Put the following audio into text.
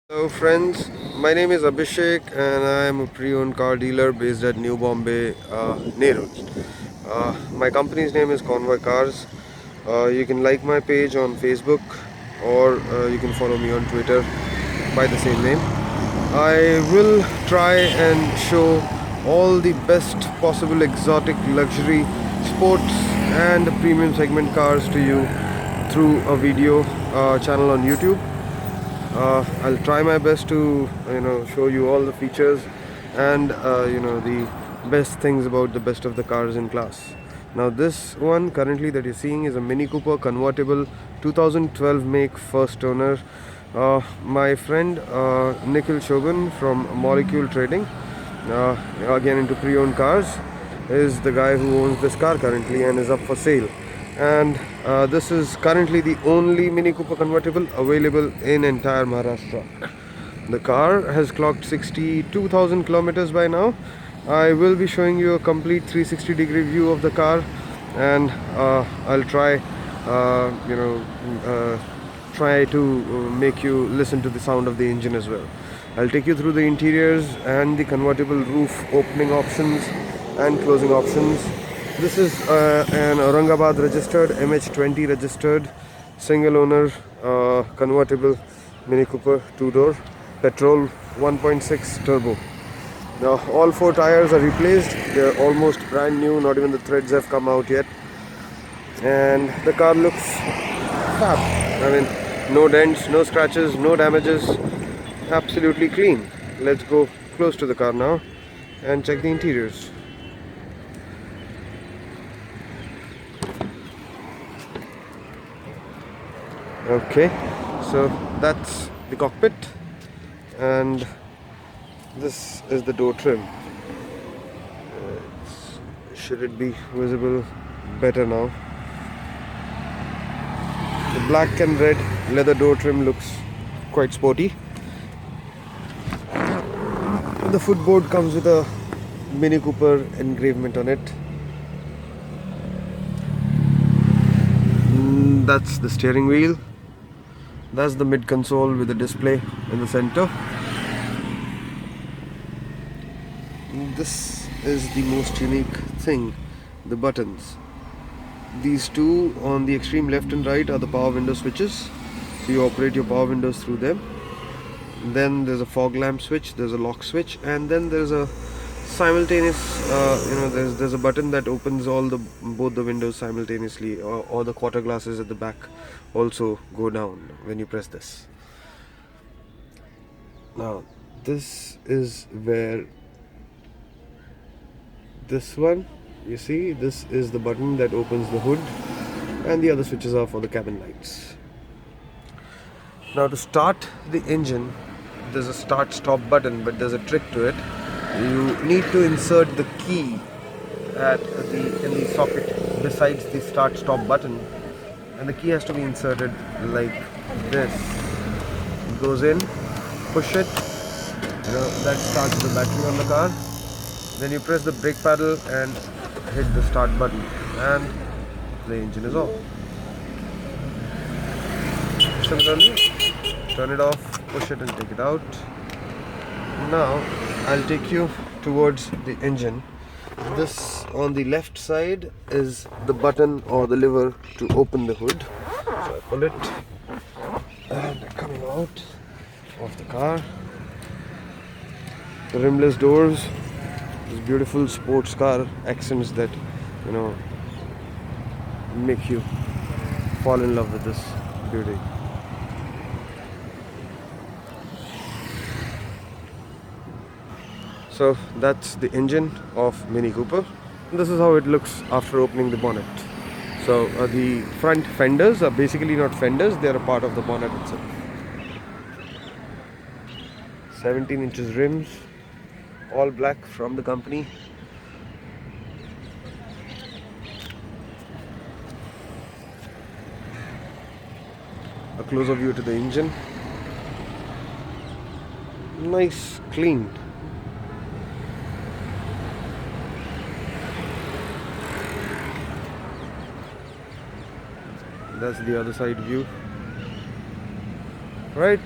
Hello friends, my name is Abhishek and I am a pre-owned car dealer based at New Bombay, Nehru. My company's name is Convoy Cars. You can like my page on Facebook or you can follow me on Twitter by the same name. I will try and show all the best possible exotic luxury sports and premium segment cars to you through a video channel on YouTube. I'll try my best to show you all the features and the best things about the best of the cars in class. Now this one currently that you're seeing is a Mini Cooper convertible 2012 make, first owner. My friend Nikhil Shogun from Molecule Trading, again into pre-owned cars, is the guy who owns this car currently and is up for sale. And this is currently the only Mini Cooper convertible available in entire Maharashtra. The car has clocked 62,000 kilometers by now. I will be showing you a complete 360-degree view of the car, and I'll try try to make you listen to the sound of the engine as well. I'll take you through the interiors and the convertible roof opening options and closing options. This is an Aurangabad registered, MH20 registered, single owner convertible Mini Cooper 2-door, petrol 1.6 turbo. Now all four tires are replaced, they're almost brand new, not even the threads have come out yet. And the car looks fab. I mean, no dents, no scratches, no damages, absolutely clean. Let's go close to the car now and check the interiors. Okay, so that's the cockpit and this is the door trim. Should it be visible better now? The black and red leather door trim looks quite sporty. The footboard comes with a Mini Cooper engravement on it. That's the steering wheel. That's the mid console with the display in the center. This is the most unique thing, the buttons. These two on the extreme left and right are the power window switches, so you operate your power windows through them. Then there's a fog lamp switch, there's a lock switch, and then there's a simultaneous there's a button that opens both the windows simultaneously, or the quarter glasses at the back also go down when you press this. Now this is where this one, you see, this is the button that opens the hood, and the other switches are for the cabin lights. Now to start the engine, there's a start stop button, but there's a trick to it. You need to insert the key in the socket besides the start stop button, and the key has to be inserted like this. It goes in, push it, that starts the battery on the car. Then you press the brake pedal and hit the start button, and the engine is off. Similarly, turn it off, push it and take it out. Now I'll take you towards the engine. This on the left side is the button or the lever to open the hood. So I pull it and coming out of the car. The rimless doors, these beautiful sports car accents that make you fall in love with this beauty. So that's the engine of Mini Cooper. This is how it looks after opening the bonnet. So the front fenders are basically not fenders, they are a part of the bonnet itself. 17 inches rims, all black from the company. A closer view to the engine. Nice, clean. That's the other side view. Right.